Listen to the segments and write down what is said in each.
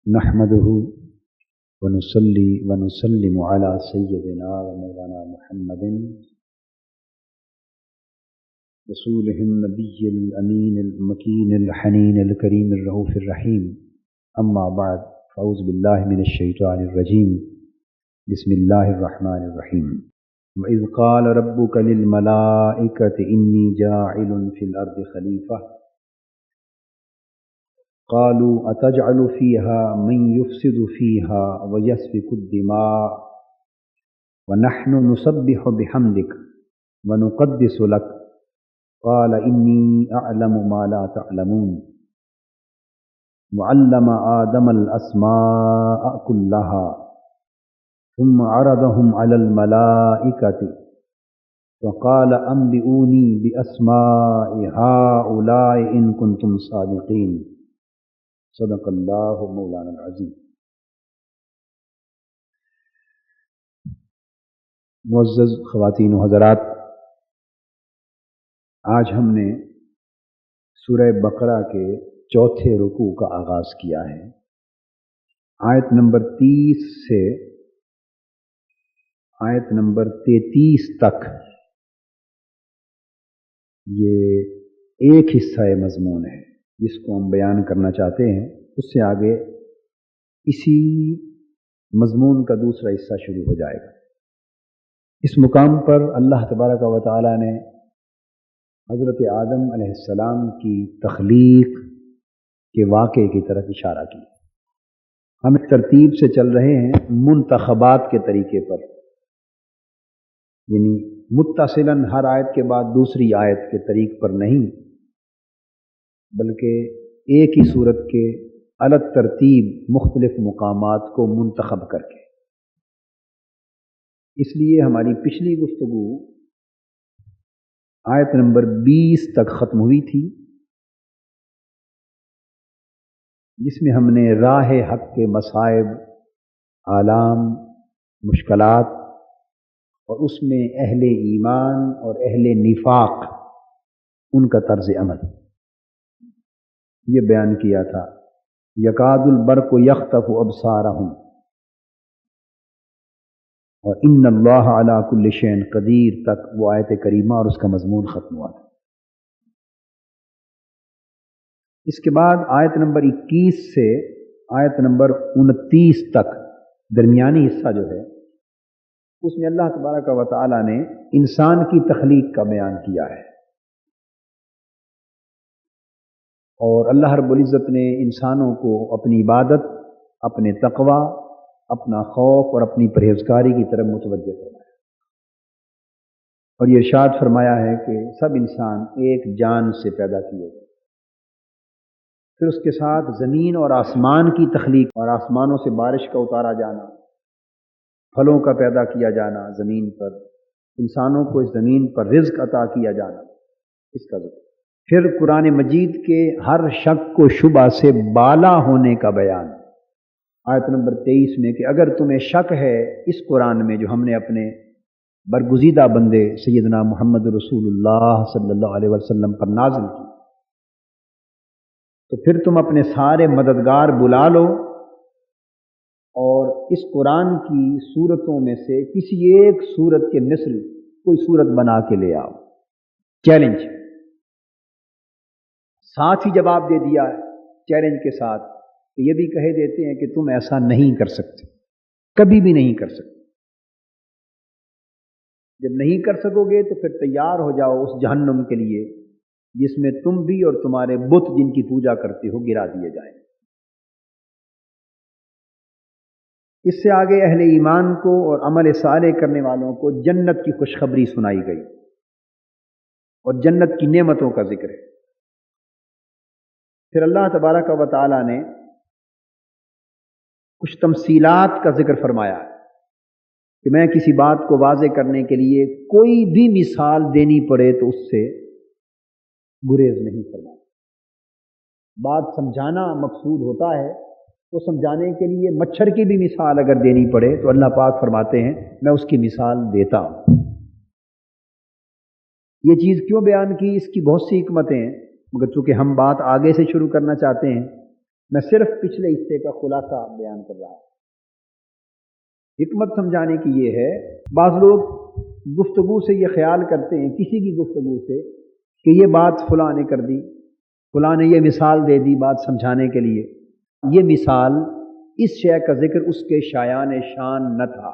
نحمده ونصلي ونسلم على سيدنا ومولانا محمد رسوله النبي الأمين المكين الحنين الكريم الرؤوف الرحيم. أما بعد، فأعوذ بالله من الشيطان الرجيم. بسم الله الرحمن الرحيم. وإذ قال ربك للملائكة إني جاعل في الأرض خليفة قالوا أتجعل فيها من يفسد فيها ويسفك الدماء ونحن نسبح بحمدك ونقدس لك قال إني أعلم ما لا تعلمون. وعلم آدم الأسماء كلها ثم عرضهم على الملائكة فقال أنبئوني بأسماء هؤلاء إن كنتم صادقين. صدق اللہ مولانا العظیم. معزز خواتین و حضرات، آج ہم نے سورہ بقرہ کے چوتھے رکوع کا آغاز کیا ہے. آیت نمبر 30 سے آیت نمبر 33 تک یہ ایک حصہ مضمون ہے جس کو ہم بیان کرنا چاہتے ہیں. اس سے آگے اسی مضمون کا دوسرا حصہ شروع ہو جائے گا. اس مقام پر اللہ تبارک و تعالی نے حضرت آدم علیہ السلام کی تخلیق کے واقعے کی طرف اشارہ کیا. ہم ایک ترتیب سے چل رہے ہیں منتخبات کے طریقے پر، یعنی متصلاً ہر آیت کے بعد دوسری آیت کے طریق پر نہیں، بلکہ ایک ہی صورت کے الگ ترتیب مختلف مقامات کو منتخب کر کے. اس لیے ہماری پچھلی گفتگو آیت نمبر 20 تک ختم ہوئی تھی، جس میں ہم نے راہ حق کے مصائب، آلام، مشکلات اور اس میں اہل ایمان اور اہل نفاق ان کا طرز عمل یہ بیان کیا تھا. یکاد البرق یخطف ابصارہم اور ان اللہ علی کل شیء قدیر تک وہ آیت کریمہ اور اس کا مضمون ختم ہوا تھا. اس کے بعد آیت نمبر 21 سے آیت نمبر 29 تک درمیانی حصہ جو ہے اس میں اللہ تبارک و تعالی نے انسان کی تخلیق کا بیان کیا ہے، اور اللہ رب العزت نے انسانوں کو اپنی عبادت، اپنے تقوی، اپنا خوف اور اپنی پرہیزگاری کی طرف متوجہ فرمایا. اور یہ ارشاد فرمایا ہے کہ سب انسان ایک جان سے پیدا کیے گئے. پھر اس کے ساتھ زمین اور آسمان کی تخلیق اور آسمانوں سے بارش کا اتارا جانا، پھلوں کا پیدا کیا جانا زمین پر، انسانوں کو اس زمین پر رزق عطا کیا جانا، اس کا ذکر. پھر قرآن مجید کے ہر شک و شبہ سے بالا ہونے کا بیان آیت نمبر 23 میں کہ اگر تمہیں شک ہے اس قرآن میں جو ہم نے اپنے برگزیدہ بندے سیدنا محمد رسول اللہ صلی اللہ علیہ وسلم پر نازل کی، تو پھر تم اپنے سارے مددگار بلا لو اور اس قرآن کی صورتوں میں سے کسی ایک صورت کے مثل کوئی صورت بنا کے لے آؤ. چیلنج. ساتھ ہی جواب دے دیا ہے چیلنج کے ساتھ کہ یہ بھی کہہ دیتے ہیں کہ تم ایسا نہیں کر سکتے، کبھی بھی نہیں کر سکتے. جب نہیں کر سکو گے تو پھر تیار ہو جاؤ اس جہنم کے لیے جس میں تم بھی اور تمہارے بت جن کی پوجا کرتے ہو گرا دیے جائیں. اس سے آگے اہل ایمان کو اور عمل صالح کرنے والوں کو جنت کی خوشخبری سنائی گئی اور جنت کی نعمتوں کا ذکر ہے. پھر اللہ تبارک و تعالی نے کچھ تمثیلات کا ذکر فرمایا ہے کہ میں کسی بات کو واضح کرنے کے لیے کوئی بھی مثال دینی پڑے تو اس سے گریز نہیں فرمایا. بات سمجھانا مقصود ہوتا ہے، تو سمجھانے کے لیے مچھر کی بھی مثال اگر دینی پڑے تو اللہ پاک فرماتے ہیں میں اس کی مثال دیتا ہوں. یہ چیز کیوں بیان کی؟ اس کی بہت سی حکمتیں ہیں، مگر چونکہ ہم بات آگے سے شروع کرنا چاہتے ہیں میں صرف پچھلے حصے کا خلاصہ بیان کر رہا ہوں۔ حکمت سمجھانے کی یہ ہے، بعض لوگ گفتگو سے یہ خیال کرتے ہیں، کسی کی گفتگو سے، کہ یہ بات فلاں نے کر دی، فلاں نے یہ مثال دے دی بات سمجھانے کے لیے، یہ مثال اس شے کا ذکر اس کے شایان شان نہ تھا۔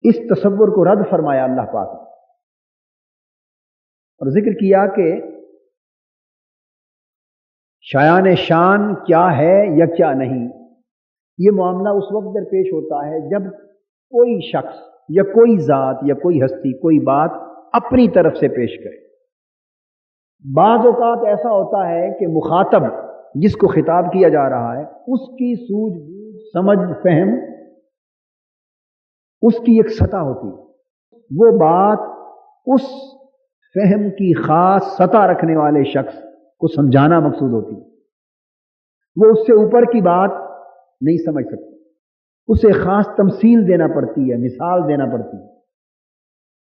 اس تصور کو رد فرمایا اللہ پاک نے اور ذکر کیا کہ شایان شان کیا ہے یا کیا نہیں۔ یہ معاملہ اس وقت درپیش ہوتا ہے جب کوئی شخص یا کوئی ذات یا کوئی ہستی کوئی بات اپنی طرف سے پیش کرے۔ بعض اوقات ایسا ہوتا ہے کہ مخاطب جس کو خطاب کیا جا رہا ہے اس کی سوجھ بوجھ سمجھ فہم اس کی ایک سطح ہوتی ہے، وہ بات اس فہم کی خاص سطح رکھنے والے شخص کو سمجھانا مقصود ہوتی ہے، وہ اس سے اوپر کی بات نہیں سمجھ سکتی، اسے خاص تمثیل دینا پڑتی ہے، مثال دینا پڑتی ہے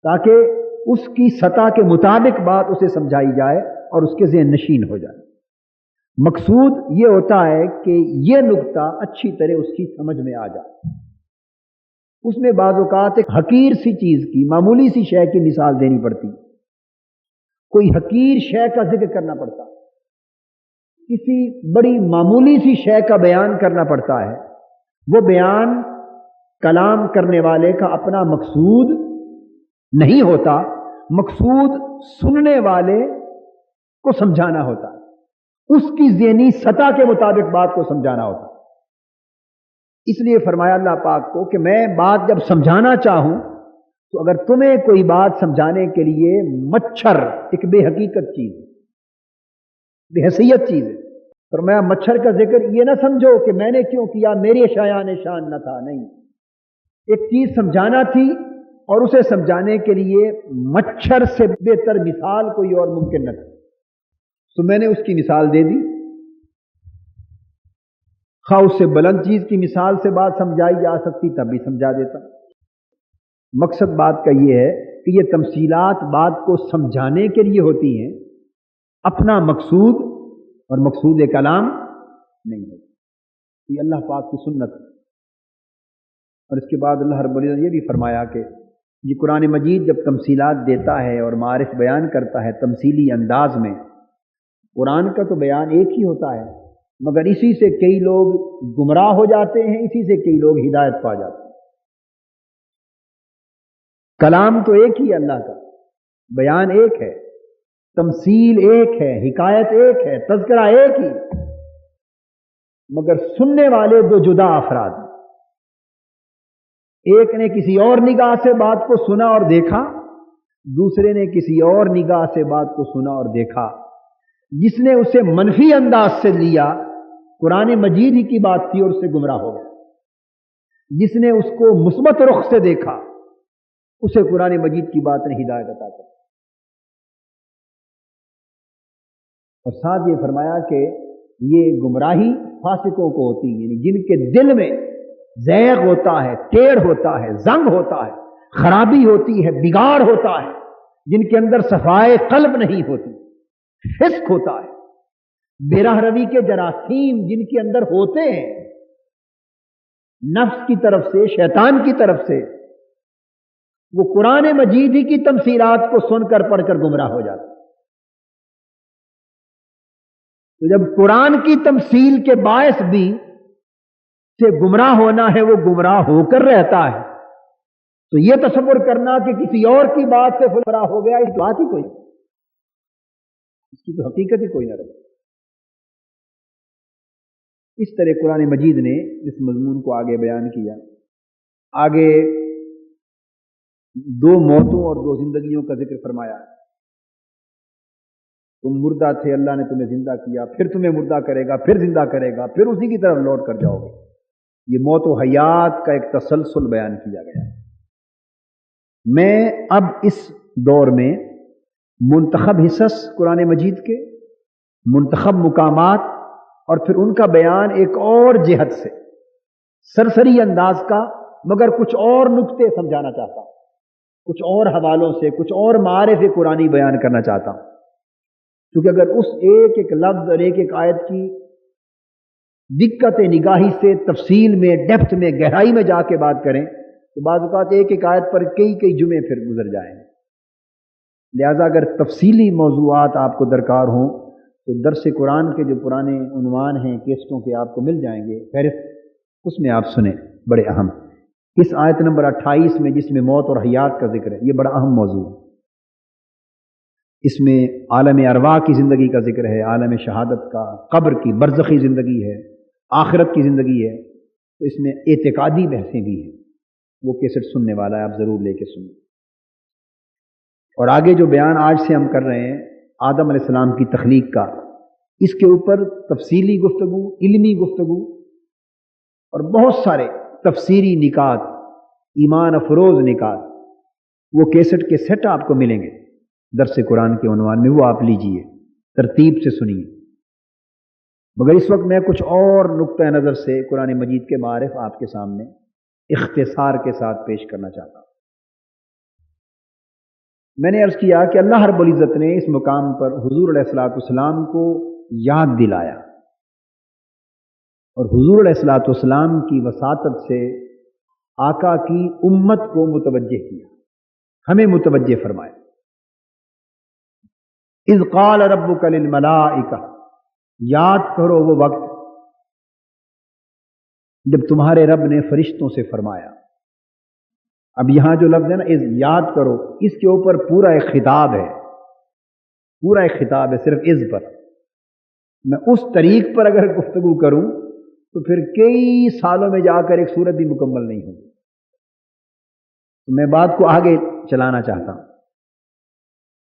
تاکہ اس کی سطح کے مطابق بات اسے سمجھائی جائے اور اس کے ذہن نشین ہو جائے۔ مقصود یہ ہوتا ہے کہ یہ نقطہ اچھی طرح اس کی سمجھ میں آ جائے۔ اس میں بعض اوقات ایک حقیر سی چیز کی، معمولی سی شے کی مثال دینی پڑتی، کوئی حقیر شے کا ذکر کرنا پڑتا، کسی بڑی معمولی سی شے کا بیان کرنا پڑتا ہے۔ وہ بیان کلام کرنے والے کا اپنا مقصود نہیں ہوتا، مقصود سننے والے کو سمجھانا ہوتا ہے، اس کی ذہنی سطح کے مطابق بات کو سمجھانا ہوتا ہے۔ اس لیے فرمایا اللہ پاک کو کہ میں بات جب سمجھانا چاہوں تو اگر تمہیں کوئی بات سمجھانے کے لیے مچھر ایک بے حقیقت چیز ہے، بے حیثیت چیز ہے، فرمایا مچھر کا ذکر یہ نہ سمجھو کہ میں نے کیوں کیا، میرے شایان شان نہ تھا، نہیں، ایک چیز سمجھانا تھی اور اسے سمجھانے کے لیے مچھر سے بہتر مثال کوئی اور ممکن نہ تھی، تو میں نے اس کی مثال دے دی۔ خواہ اس سے بلند چیز کی مثال سے بات سمجھائی جا سکتی تب بھی سمجھا دیتا۔ مقصد بات کا یہ ہے کہ یہ تمثیلات بات کو سمجھانے کے لیے ہوتی ہیں، اپنا مقصود اور مقصود کلام نہیں ہوتی۔ یہ اللہ پاک کی سنت ہے۔ اور اس کے بعد اللہ رب العزت نے یہ بھی فرمایا کہ یہ قرآن مجید جب تمثیلات دیتا ہے اور معارف بیان کرتا ہے تمثیلی انداز میں، قرآن کا تو بیان ایک ہی ہوتا ہے، مگر اسی سے کئی لوگ گمراہ ہو جاتے ہیں، اسی سے کئی لوگ ہدایت پا جاتے ہیں۔ کلام تو ایک ہی ہے، اللہ کا بیان ایک ہے، تمثیل ایک ہے، حکایت ایک ہے، تذکرہ ایک ہی، مگر سننے والے دو جدا افراد ہیں۔ ایک نے کسی اور نگاہ سے بات کو سنا اور دیکھا، دوسرے نے کسی اور نگاہ سے بات کو سنا اور دیکھا۔ جس نے اسے منفی انداز سے لیا، قرآن مجید ہی کی بات تھی اور اس سے گمراہ ہو گیا۔ جس نے اس کو مثبت رخ سے دیکھا، اسے قرآن مجید کی بات نے ہدایت عطا کر۔ اور ساتھ یہ فرمایا کہ یہ گمراہی فاسقوں کو ہوتی ہے، یعنی جن کے دل میں زیغ ہوتا ہے، ٹیڑھ ہوتا ہے، زنگ ہوتا ہے، خرابی ہوتی ہے، بگاڑ ہوتا ہے، جن کے اندر صفائے قلب نہیں ہوتی، فسق ہوتا ہے، بے راہ روی کے جراثیم جن کے اندر ہوتے ہیں، نفس کی طرف سے، شیطان کی طرف سے، وہ قرآن مجید ہی کی تمثیلات کو سن کر پڑھ کر گمراہ ہو جاتے۔ تو جب قرآن کی تمثیل کے باعث بھی سے گمراہ ہونا ہے، وہ گمراہ ہو کر رہتا ہے، تو یہ تصور کرنا کہ کسی اور کی بات سے گمراہ ہو گیا، اس بات ہی کوئی، اس کی تو حقیقت ہی کوئی نہ رہے۔ اس طرح قرآن مجید نے اس مضمون کو آگے بیان کیا۔ آگے دو موتوں اور دو زندگیوں کا ذکر فرمایا۔ تم مردہ تھے، اللہ نے تمہیں زندہ کیا، پھر تمہیں مردہ کرے گا، پھر زندہ کرے گا، پھر اسی کی طرف لوٹ کر جاؤ گے۔ یہ موت و حیات کا ایک تسلسل بیان کیا گیا ہے۔ میں اب اس دور میں منتخب حصص قرآن مجید کے، منتخب مقامات اور پھر ان کا بیان ایک اور جہت سے، سرسری انداز کا، مگر کچھ اور نقطے سمجھانا چاہتا ہوں، کچھ اور حوالوں سے، کچھ اور معارف قرآنی بیان کرنا چاہتا ہوں۔ کیونکہ اگر اس ایک ایک لفظ اور ایک ایک آیت کی دقت نگاہی سے تفصیل میں، ڈیپتھ میں، گہرائی میں جا کے بات کریں تو بعض اوقات ایک ایک آیت پر کئی کئی جمعے پھر گزر جائیں. لہذا اگر تفصیلی موضوعات آپ کو درکار ہوں تو درس قرآن کے جو پرانے عنوان ہیں کیسٹوں کے آپ کو مل جائیں گے فہرست، اس میں آپ سنیں. بڑے اہم اس آیت نمبر 28 میں جس میں موت اور حیات کا ذکر ہے، یہ بڑا اہم موضوع ہے. اس میں عالم ارواح کی زندگی کا ذکر ہے، عالم شہادت کا، قبر کی برزخی زندگی ہے، آخرت کی زندگی ہے. تو اس میں اعتقادی بحثیں بھی ہیں، وہ کیسٹ سننے والا ہے، آپ ضرور لے کے سنیں. اور آگے جو بیان آج سے ہم کر رہے ہیں آدم علیہ السلام کی تخلیق کا، اس کے اوپر تفصیلی گفتگو، علمی گفتگو اور بہت سارے تفسیری نکات، ایمان افروز نکات، وہ کیسٹ کے سیٹ آپ کو ملیں گے درس قرآن کے عنوان میں، وہ آپ لیجئے، ترتیب سے سنیے. مگر اس وقت میں کچھ اور نقطہ نظر سے قرآن مجید کے معارف آپ کے سامنے اختصار کے ساتھ پیش کرنا چاہتا ہوں. میں نے عرض کیا کہ اللہ رب العزت نے اس مقام پر حضور علیہ الصلوۃ والسلام کو یاد دلایا، اور حضور علیہ الصلوۃ والسلام کی وساطت سے آقا کی امت کو متوجہ کیا، ہمیں متوجہ فرمایا. اذ قال ربک للملائکہ، یاد کرو وہ وقت جب تمہارے رب نے فرشتوں سے فرمایا. اب یہاں جو لفظ ہے نا، از، یاد کرو، اس کے اوپر پورا ایک خطاب ہے، پورا ایک خطاب ہے صرف از پر. میں اس طریق پر اگر گفتگو کروں تو پھر کئی سالوں میں جا کر ایک سورت بھی مکمل نہیں ہوگی. تو میں بات کو آگے چلانا چاہتا ہوں.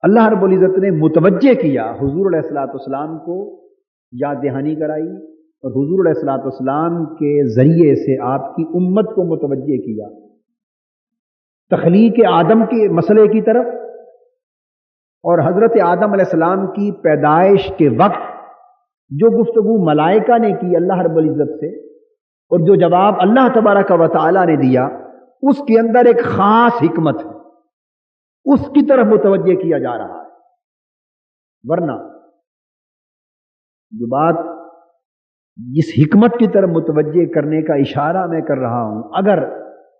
اللہ رب العزت نے متوجہ کیا، حضور علیہ الصلوۃ والسلام کو یاد دہانی کرائی، اور حضور علیہ الصلوۃ والسلام کے ذریعے سے آپ کی امت کو متوجہ کیا تخلیق آدم کے مسئلے کی طرف، اور حضرت آدم علیہ السلام کی پیدائش کے وقت جو گفتگو ملائکہ نے کی اللہ رب العزت سے، اور جو جواب اللہ تبارک و تعالی نے دیا، اس کے اندر ایک خاص حکمت ہے، اس کی طرف متوجہ کیا جا رہا ہے. ورنہ جو بات جس حکمت کی طرف متوجہ کرنے کا اشارہ میں کر رہا ہوں، اگر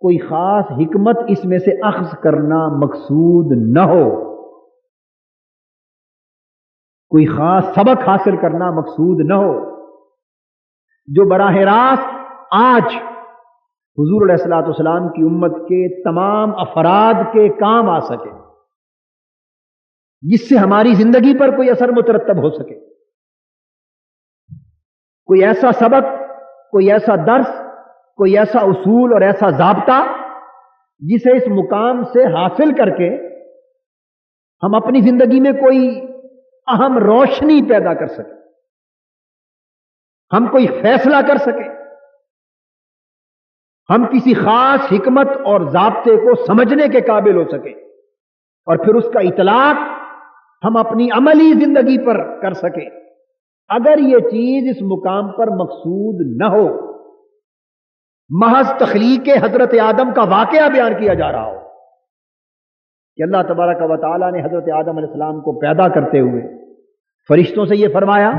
کوئی خاص حکمت اس میں سے اخذ کرنا مقصود نہ ہو، کوئی خاص سبق حاصل کرنا مقصود نہ ہو جو براہ راست آج حضور علیہ الصلوۃ والسلام کی امت کے تمام افراد کے کام آ سکے، جس سے ہماری زندگی پر کوئی اثر مترتب ہو سکے، کوئی ایسا سبق، کوئی ایسا درس، کوئی ایسا اصول اور ایسا ضابطہ جسے اس مقام سے حاصل کر کے ہم اپنی زندگی میں کوئی اہم روشنی پیدا کر سکیں، ہم کوئی فیصلہ کر سکیں، ہم کسی خاص حکمت اور ضابطے کو سمجھنے کے قابل ہو سکیں، اور پھر اس کا اطلاق ہم اپنی عملی زندگی پر کر سکیں. اگر یہ چیز اس مقام پر مقصود نہ ہو، محض تخلیق حضرت آدم کا واقعہ بیان کیا جا رہا ہو کہ اللہ تبارک و تعالیٰ نے حضرت آدم علیہ السلام کو پیدا کرتے ہوئے فرشتوں سے یہ فرمایا،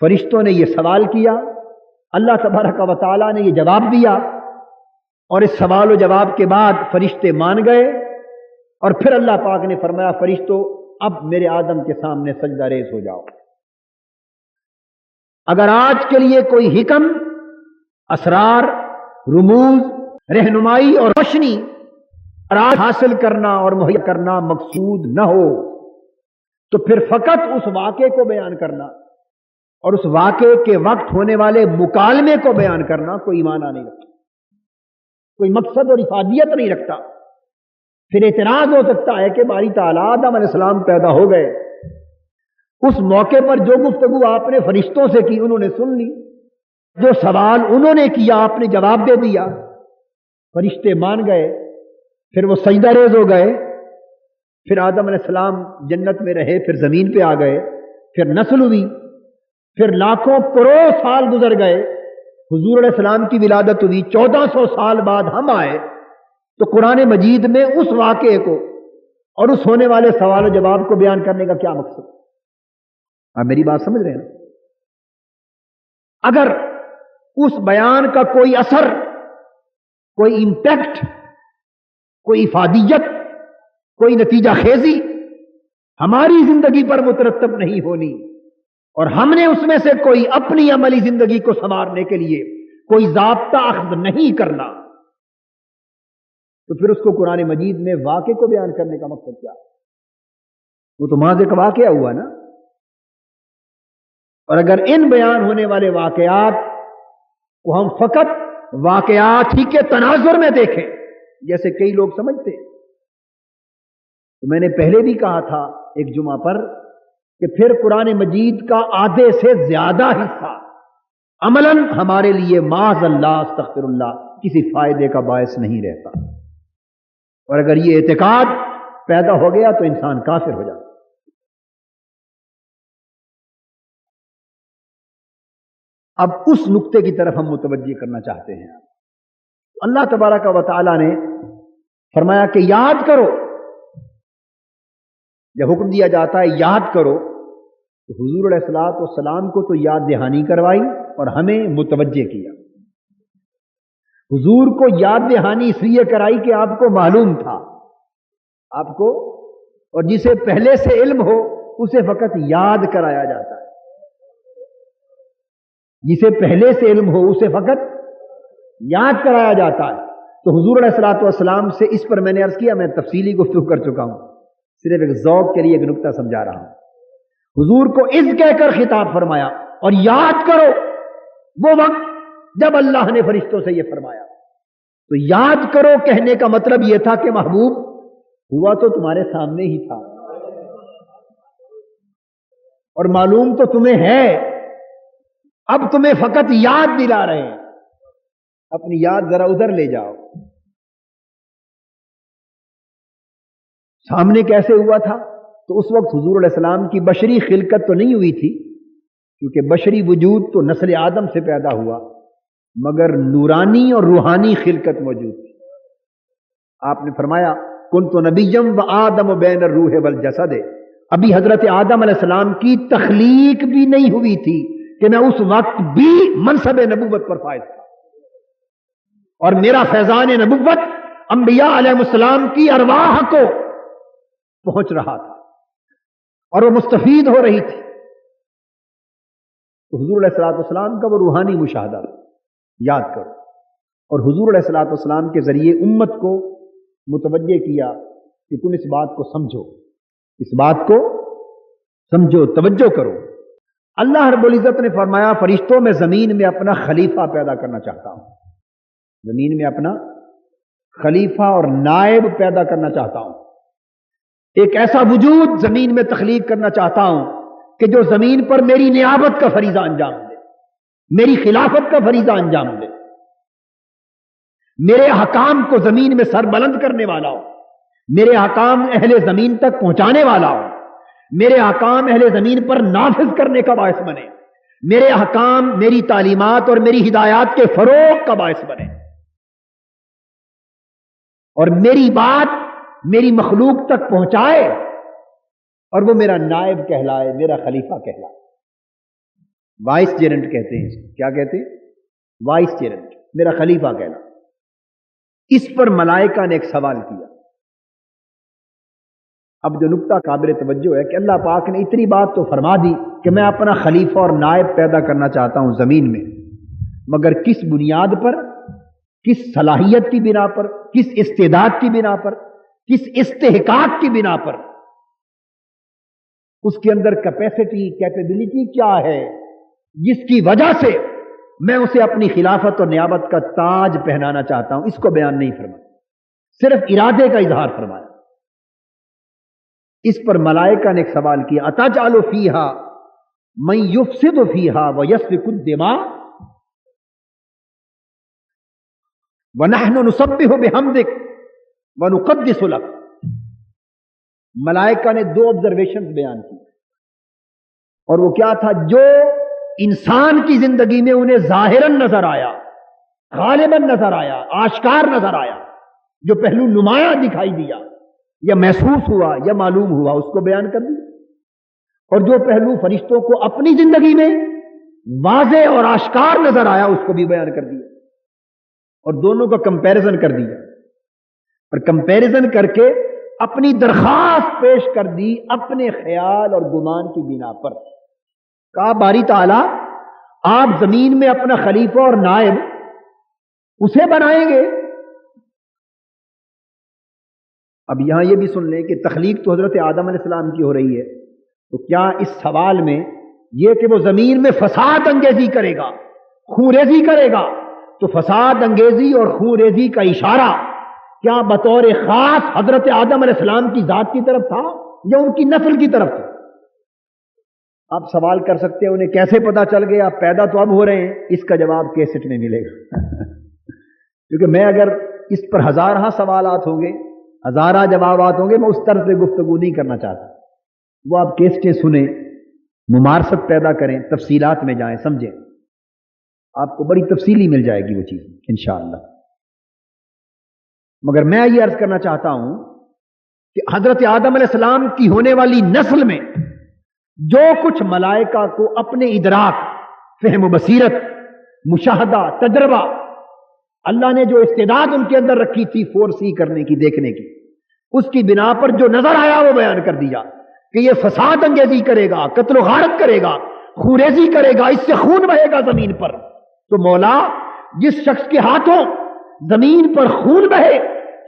فرشتوں نے یہ سوال کیا، اللہ تبارک و تعالیٰ نے یہ جواب دیا، اور اس سوال و جواب کے بعد فرشتے مان گئے، اور پھر اللہ پاک نے فرمایا فرشتوں اب میرے آدم کے سامنے سجدہ ریز ہو جاؤ. اگر آج کے لیے کوئی حکم، اسرار، رموز، رہنمائی اور روشنی حاصل کرنا اور مہیا کرنا مقصود نہ ہو تو پھر فقط اس واقعے کو بیان کرنا اور اس واقعے کے وقت ہونے والے مکالمے کو بیان کرنا کوئی معنی نہیں رکھتا، کوئی مقصد اور افادیت نہیں رکھتا. پھر اعتراض ہو سکتا ہے کہ باری تعالیٰ آدم علیہ السلام پیدا ہو گئے، اس موقع پر جو گفتگو آپ نے فرشتوں سے کی انہوں نے سن لی، جو سوال انہوں نے کیا آپ نے جواب دے دیا، فرشتے مان گئے، پھر وہ سجدہ ریز ہو گئے، پھر آدم علیہ السلام جنت میں رہے، پھر زمین پہ آ گئے، پھر نسل ہوئی، پھر لاکھوں کروڑ سال گزر گئے، حضور علیہ السلام کی ولادت ہوئی، 1400 سال بعد ہم آئے. تو قرآن مجید میں اس واقعے کو اور اس ہونے والے سوال و جواب کو بیان کرنے کا کیا مقصد؟ آپ میری بات سمجھ رہے ہیں؟ اگر اس بیان کا کوئی اثر، کوئی امپیکٹ، کوئی افادیت، کوئی نتیجہ خیزی ہماری زندگی پر مترتب نہیں ہونی، اور ہم نے اس میں سے کوئی اپنی عملی زندگی کو سنوارنے کے لیے کوئی ضابطہ اخذ نہیں کرنا، تو پھر اس کو قرآن مجید میں واقعے کو بیان کرنے کا مقصد کیا؟ وہ تو محض ایک واقعہ ہوا نا۔ اور اگر ان بیان ہونے والے واقعات کو ہم فقط واقعات ہی کے تناظر میں دیکھیں، جیسے کئی لوگ سمجھتے ہیں، تو میں نے پہلے بھی کہا تھا ایک جمعہ پر کہ پھر قرآن مجید کا آدھے سے زیادہ حصہ عملاً ہمارے لیے معاذ اللہ استغفر اللہ کسی فائدے کا باعث نہیں رہتا، اور اگر یہ اعتقاد پیدا ہو گیا تو انسان کافر ہو جاتا۔ اب اس نقطے کی طرف ہم متوجہ کرنا چاہتے ہیں۔ اللہ تبارک و تعالی نے فرمایا کہ یاد کرو، جب حکم دیا جاتا ہے یاد کرو، تو حضور علیہ الصلوۃ والسلام کو تو یاد دہانی کروائی اور ہمیں متوجہ کیا۔ حضور کو یاد دہانی اس لیے کرائی کہ آپ کو معلوم تھا، آپ کو، اور جسے پہلے سے علم ہو اسے فقط یاد کرایا جاتا ہے، جسے پہلے سے علم ہو اسے فقط یاد کرایا جاتا ہے۔ تو حضور علیہ الصلوۃ والسلام سے اس پر میں نے عرض کیا، میں تفصیلی گفتگو کر چکا ہوں، صرف ایک ذوق کے لیے ایک نقطہ سمجھا رہا ہوں۔ حضور کو اذ کہہ کر خطاب فرمایا، اور یاد کرو وہ وقت جب اللہ نے فرشتوں سے یہ فرمایا۔ تو یاد کرو کہنے کا مطلب یہ تھا کہ محبوب ہوا تو تمہارے سامنے ہی تھا، اور معلوم تو تمہیں ہے، اب تمہیں فقط یاد دلا رہے ہیں، اپنی یاد ذرا ادھر لے جاؤ۔ سامنے کیسے ہوا تھا؟ تو اس وقت حضور علیہ السلام کی بشری خلقت تو نہیں ہوئی تھی، کیونکہ بشری وجود تو نسل آدم سے پیدا ہوا، مگر نورانی اور روحانی خلقت موجود تھی۔ آپ نے فرمایا کنت نبیم و آدم بین الروح والجسد، ابھی حضرت آدم علیہ السلام کی تخلیق بھی نہیں ہوئی تھی کہ میں اس وقت بھی منصب نبوت پر فائز تھا، اور میرا فیضان نبوت انبیاء علیہ السلام کی ارواح کو پہنچ رہا تھا اور وہ مستفید ہو رہی تھی۔ تو حضور علیہ السلام کا وہ روحانی مشاہدہ یاد کرو، اور حضور علیہ السلام کے ذریعے امت کو متوجہ کیا کہ تم اس بات کو سمجھو، اس بات کو سمجھو، توجہ کرو۔ اللہ رب العزت نے فرمایا فرشتوں میں زمین میں اپنا خلیفہ پیدا کرنا چاہتا ہوں، زمین میں اپنا خلیفہ اور نائب پیدا کرنا چاہتا ہوں، ایک ایسا وجود زمین میں تخلیق کرنا چاہتا ہوں کہ جو زمین پر میری نیابت کا فریضہ انجام دے، میری خلافت کا فریضہ انجام دے، میرے احکام کو زمین میں سر بلند کرنے والا ہو، میرے احکام اہل زمین تک پہنچانے والا ہو، میرے احکام اہل زمین پر نافذ کرنے کا باعث بنے، میرے احکام، میری تعلیمات اور میری ہدایات کے فروغ کا باعث بنے، اور میری بات میری مخلوق تک پہنچائے، اور وہ میرا نائب کہلائے، میرا خلیفہ کہلائے۔ وائس جیرنٹ کہتے ہیں، کیا کہتے ہیں؟ وائس جیرنٹ، میرا خلیفہ کہلائے۔ اس پر ملائکہ نے ایک سوال کیا۔ اب جو نقطہ قابل توجہ ہے کہ اللہ پاک نے اتنی بات تو فرما دی کہ میں اپنا خلیفہ اور نائب پیدا کرنا چاہتا ہوں زمین میں، مگر کس بنیاد پر، کس صلاحیت کی بنا پر، کس استعداد کی بنا پر، کس استحقاق کی بنا پر، اس کے اندر کیپیسٹی، کیپیبلٹی کیا ہے جس کی وجہ سے میں اسے اپنی خلافت اور نیابت کا تاج پہنانا چاہتا ہوں، اس کو بیان نہیں فرمایا، صرف ارادے کا اظہار فرمایا۔ اس پر ملائکہ نے ایک سوال کیا، اتجعل فیہا من یفسد فیہا ویسفک الدماء ونحن نسبح بحمدک ونقدس لک۔ ملائکہ نے دو آبزرویشن بیان کی، اور وہ کیا تھا؟ جو انسان کی زندگی میں انہیں ظاہراً نظر آیا، غالباً نظر آیا، آشکار نظر آیا، جو پہلو نمایاں دکھائی دیا یا محسوس ہوا یا معلوم ہوا، اس کو بیان کر دیا، اور جو پہلو فرشتوں کو اپنی زندگی میں واضح اور آشکار نظر آیا اس کو بھی بیان کر دیا اور دونوں کا کمپیریزن کر دیا، اور کمپیریزن کر کے اپنی درخواست پیش کر دی اپنے خیال اور گمان کی بنا پر۔ کہا باری تعالیٰ آپ زمین میں اپنا خلیفہ اور نائب اسے بنائیں گے۔ اب یہاں یہ بھی سن لیں کہ تخلیق تو حضرت آدم علیہ السلام کی ہو رہی ہے، تو کیا اس سوال میں یہ کہ وہ زمین میں فساد انگیزی کرے گا، خون ریزی کرے گا، تو فساد انگیزی اور خون ریزی کا اشارہ کیا بطور خاص حضرت آدم علیہ السلام کی ذات کی طرف تھا یا ان کی نسل کی طرف تھا؟ آپ سوال کر سکتے ہیں انہیں کیسے پتا چل گیا، پیدا تو اب ہو رہے ہیں؟ اس کا جواب کیسٹ میں ملے گا کیونکہ میں اگر اس پر ہزارہ سوالات ہوں گے، ہزارہ جوابات ہوں گے، میں اس طرح سے گفتگو نہیں کرنا چاہتا۔ وہ آپ کیسٹیں سنیں، ممارست پیدا کریں، تفصیلات میں جائیں، سمجھیں، آپ کو بڑی تفصیلی مل جائے گی وہ چیز انشاءاللہ۔ مگر میں یہ عرض کرنا چاہتا ہوں کہ حضرت آدم علیہ السلام کی ہونے والی نسل میں جو کچھ ملائکہ کو اپنے ادراک، فہم و بصیرت، مشاہدہ، تجربہ، اللہ نے جو استعداد ان کے اندر رکھی تھی فور سی کرنے کی، دیکھنے کی، اس کی بنا پر جو نظر آیا وہ بیان کر دیا کہ یہ فساد انگیزی کرے گا، قتل و غارت کرے گا، خوریزی کرے گا، اس سے خون بہے گا زمین پر۔ تو مولا جس شخص کے ہاتھوں زمین پر خون بہے،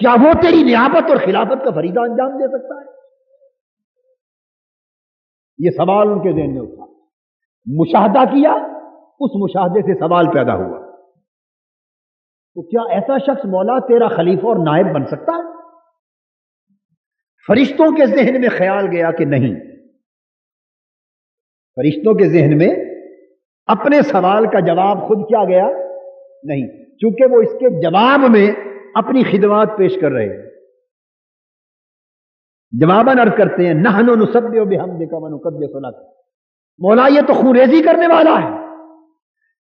کیا وہ تیری نیابت اور خلافت کا فریضہ انجام دے سکتا ہے؟ یہ سوال ان کے ذہن میں اٹھا، مشاہدہ کیا، اس مشاہدے سے سوال پیدا ہوا، تو کیا ایسا شخص مولا تیرا خلیفہ اور نائب بن سکتا ہے؟ فرشتوں کے ذہن میں خیال گیا کہ نہیں، فرشتوں کے ذہن میں اپنے سوال کا جواب خود کیا گیا نہیں، چونکہ وہ اس کے جواب میں اپنی خدمات پیش کر رہے ہیں۔ جواباً عرض کرتے ہیں نحن نسبح بحمدک ونقدس لک، مولا یہ تو خون ریزی کرنے والا ہے،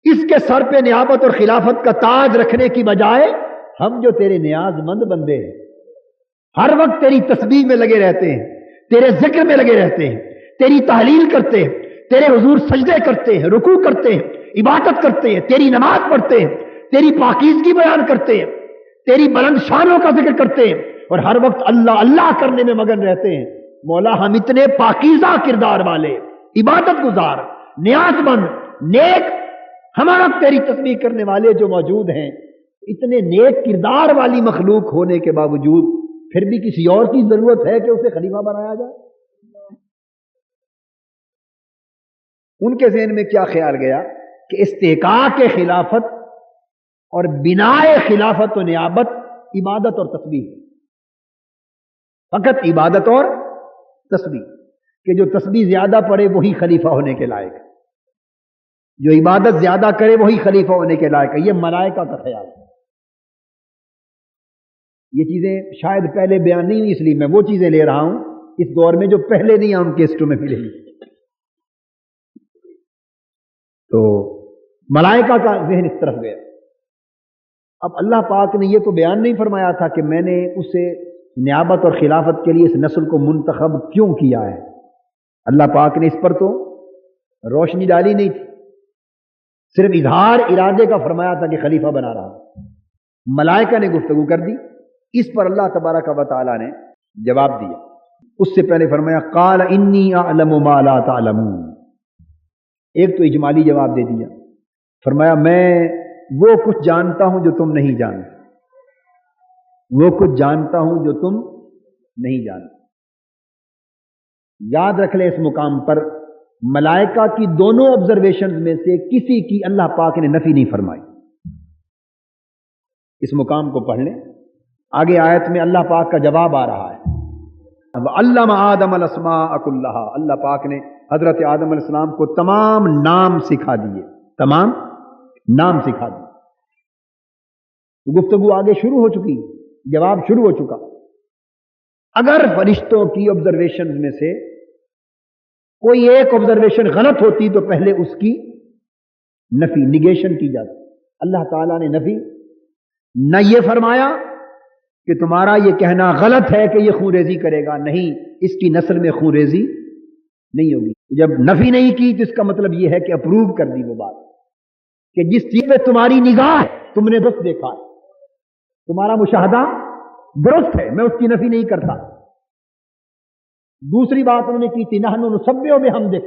اس کے سر پہ نیابت اور خلافت کا تاج رکھنے کی بجائے ہم جو تیرے نیاز مند بندے ہیں، ہر وقت تیری تسبیح میں لگے رہتے ہیں، تیرے ذکر میں لگے رہتے ہیں، تیری تحلیل کرتے ہیں، تیرے حضور سجدے کرتے ہیں، رکوع کرتے ہیں، عبادت کرتے ہیں، تیری نماز پڑھتے ہیں، تیری پاکیزگی بیان کرتے ہیں، تیری بلند شانوں کا ذکر کرتے ہیں، اور ہر وقت اللہ اللہ کرنے میں مگن رہتے ہیں۔ مولا ہم اتنے پاکیزہ کردار والے، عبادت گزار، نیاز مند، نیک، ہمارا تیری تسبیح کرنے والے جو موجود ہیں، اتنے نیک کردار والی مخلوق ہونے کے باوجود پھر بھی کسی اور کی ضرورت ہے کہ اسے خلیفہ بنایا جائے؟ ان کے ذہن میں کیا خیال گیا کہ استحقاق خلافت اور بنائے خلافت و نیابت عبادت اور تسبیح، فقط عبادت اور تسبیح، کہ جو تسبیح زیادہ پڑھے وہی خلیفہ ہونے کے لائق ہے، جو عبادت زیادہ کرے وہی خلیفہ ہونے کے لائق ہے۔ یہ ملائکہ کا خیال ہے۔ یہ چیزیں شاید پہلے بیان نہیں ہوئی، اس لیے میں وہ چیزیں لے رہا ہوں اس دور میں جو پہلے نہیں ان کیسٹوں میں ملے گی۔ تو ملائکہ کا ذہن اس طرف گیا۔ اب اللہ پاک نے یہ تو بیان نہیں فرمایا تھا کہ میں نے اسے نیابت اور خلافت کے لیے اس نسل کو منتخب کیوں کیا ہے، اللہ پاک نے اس پر تو روشنی ڈالی نہیں تھی، صرف اظہار ارادے کا فرمایا تھا کہ خلیفہ بنا رہا۔ ملائکہ نے گفتگو کر دی، اس پر اللہ تبارک و تعالیٰ نے جواب دیا۔ اس سے پہلے فرمایا قال انی اعلم ما لا تعلمون، ایک تو اجمالی جواب دے دیا، فرمایا میں وہ کچھ جانتا ہوں جو تم نہیں جانتے، وہ کچھ جانتا ہوں جو تم نہیں جانتے۔ یاد رکھ لیں اس مقام پر ملائکہ کی دونوں آبزرویشنز میں سے کسی کی اللہ پاک نے نفی نہیں فرمائی۔ اس مقام کو پڑھ لیں، آگے آیت میں اللہ پاک کا جواب آ رہا ہے۔ وَعَلَّمَ آدَمَ الْأَسْمَاءَ كُلَّهَا، اللہ پاک نے حضرت آدم علیہ السلام کو تمام نام سکھا دیے، تمام نام سکھا دیے۔ گفتگو آگے شروع ہو چکی، جواب شروع ہو چکا۔ اگر فرشتوں کی آبزرویشن میں سے کوئی ایک آبزرویشن غلط ہوتی تو پہلے اس کی نفی، نگیشن کی جاتی۔ اللہ تعالیٰ نے نفی نہ یہ فرمایا کہ تمہارا یہ کہنا غلط ہے کہ یہ خون ریزی کرے گا، نہیں، اس کی نسل میں خون ریزی نہیں ہوگی. جب نفی نہیں کی تو اس کا مطلب یہ ہے کہ اپروو کر دی وہ بات کہ جس چیز پہ تمہاری نگاہ ہے تم نے درست دیکھا ہے, تمہارا مشاہدہ درست ہے, میں اس کی نفی نہیں کرتا. دوسری بات انہوں نے کی تھی نحن نسبح بحمدک,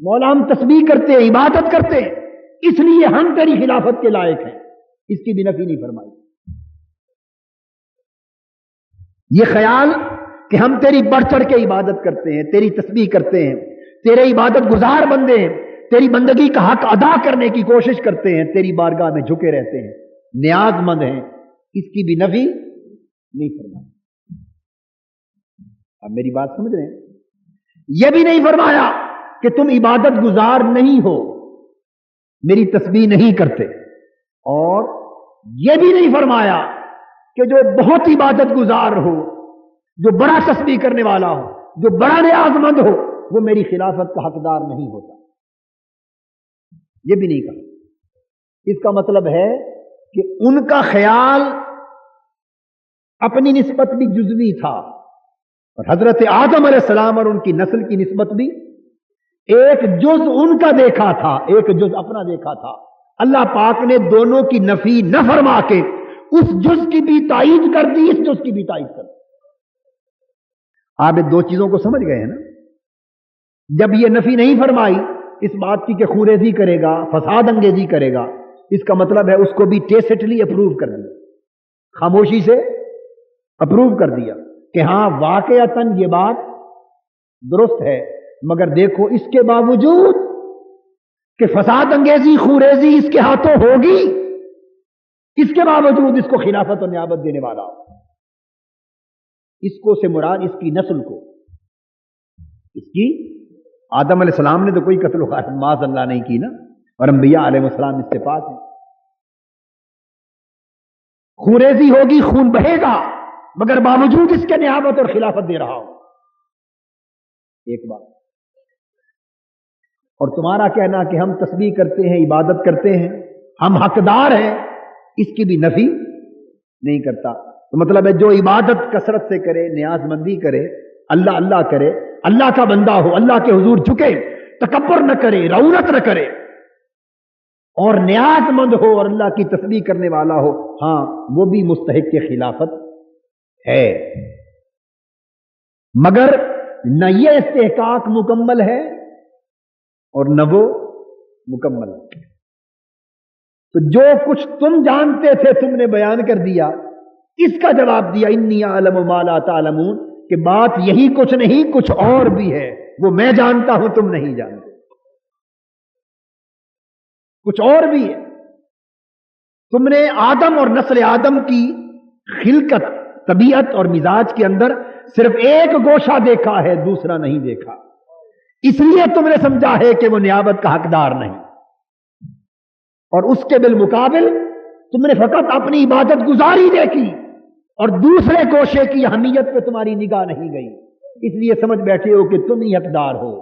مولا ہم تسبیح کرتے ہیں, عبادت کرتے ہیں, اس لیے ہم تیری خلافت کے لائق ہیں. اس کی بھی نفی نہیں فرمائی. یہ خیال کہ ہم تیری بڑھ چڑھ کے عبادت کرتے ہیں, تیری تسبیح کرتے ہیں, تیرے عبادت گزار بندے ہیں, تیری بندگی کا حق ادا کرنے کی کوشش کرتے ہیں, تیری بارگاہ میں جھکے رہتے ہیں, نیاز مند ہیں, اس کی بھی نفی نہیں فرمائی. اب میری بات سمجھ رہے ہیں؟ یہ بھی نہیں فرمایا کہ تم عبادت گزار نہیں ہو, میری تسبیح نہیں کرتے, اور یہ بھی نہیں فرمایا کہ جو بہت عبادت گزار ہو, جو بڑا تسبیح کرنے والا ہو, جو بڑا نیاز مند ہو, وہ میری خلافت کا حقدار نہیں ہوتا. یہ بھی نہیں کہا. اس کا مطلب ہے کہ ان کا خیال اپنی نسبت بھی جزوی تھا, اور حضرت آدم علیہ السلام اور ان کی نسل کی نسبت بھی ایک جز ان کا دیکھا تھا, ایک جز اپنا دیکھا تھا. اللہ پاک نے دونوں کی نفی نہ فرما کے اس جز کی بھی تائید کر دی, اس جز کی بھی تائید کر دی. آپ دو چیزوں کو سمجھ گئے ہیں نا. جب یہ نفی نہیں فرمائی اس بات کی کہ خوریزی کرے گا, فساد انگیزی کرے گا, اس کا مطلب ہے اس کو بھی ٹیسٹلی اپروو کر دیا, خاموشی سے اپروو کر دیا کہ ہاں واقعتاً یہ بات درست ہے, مگر دیکھو اس کے باوجود کہ فساد انگیزی خوریزی اس کے ہاتھوں ہوگی, اس کے باوجود اس کو خلافت اور نیابت دینے والا, اس کو سے مراد اس کی نسل کو, اس کی آدم علیہ السلام نے تو کوئی قتل و غارت معاذ اللہ نہیں کی نا, اور انبیاء علیہ السلام اس سے پاک ہیں. خوریزی ہوگی, خون بہے گا, مگر باوجود اس کے نیابت اور خلافت دے رہا ہوں. ایک بات. اور تمہارا کہنا کہ ہم تسبیح کرتے ہیں, عبادت کرتے ہیں, ہم حقدار ہیں, اس کی بھی نفی نہیں کرتا. تو مطلب ہے جو عبادت کثرت سے کرے, نیاز مندی کرے, اللہ اللہ کرے, اللہ کا بندہ ہو, اللہ کے حضور جھکے, تکبر نہ کرے, رعونت نہ کرے, اور نیاز مند ہو اور اللہ کی تسبیح کرنے والا ہو, ہاں وہ بھی مستحق کے خلافت ہے. مگر نہ یہ استحقاق مکمل ہے اور نہ وہ مکمل ہے. تو جو کچھ تم جانتے تھے تم نے بیان کر دیا, اس کا جواب دیا انی اعلم ما لا تعلمون, کہ بات یہی کچھ نہیں, کچھ اور بھی ہے, وہ میں جانتا ہوں تم نہیں جانتے, کچھ اور بھی ہے. تم نے آدم اور نسل آدم کی خلقت, طبیعت اور مزاج کے اندر صرف ایک گوشہ دیکھا ہے, دوسرا نہیں دیکھا, اس لیے تم نے سمجھا ہے کہ وہ نیابت کا حقدار نہیں, اور اس کے بالمقابل تم نے فقط اپنی عبادت گزاری دیکھی, اور دوسرے گوشے کی اہمیت پہ تمہاری نگاہ نہیں گئی, اس لیے سمجھ بیٹھے ہو کہ تم ہی حقدار ہو.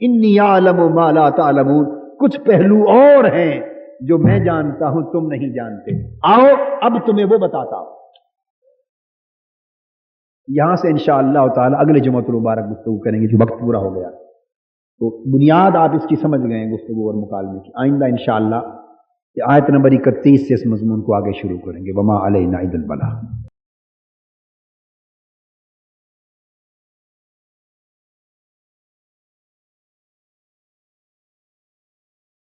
انی اعلم ما لا تعلمون, کچھ پہلو اور ہیں جو میں جانتا ہوں تم نہیں جانتے. آؤ اب تمہیں وہ بتاتا ہوں. یہاں سے انشاءاللہ تعالی اگلے جمعۃ المبارک گفتگو کریں گے, جو وقت پورا ہو گیا. تو بنیاد آپ اس کی سمجھ گئے ہیں گفتگو اور مکالمے کی. آئندہ انشاءاللہ آیت نمبر 31 سے اس مضمون کو آگے شروع کریں گے. وما علینا الا البلاغ.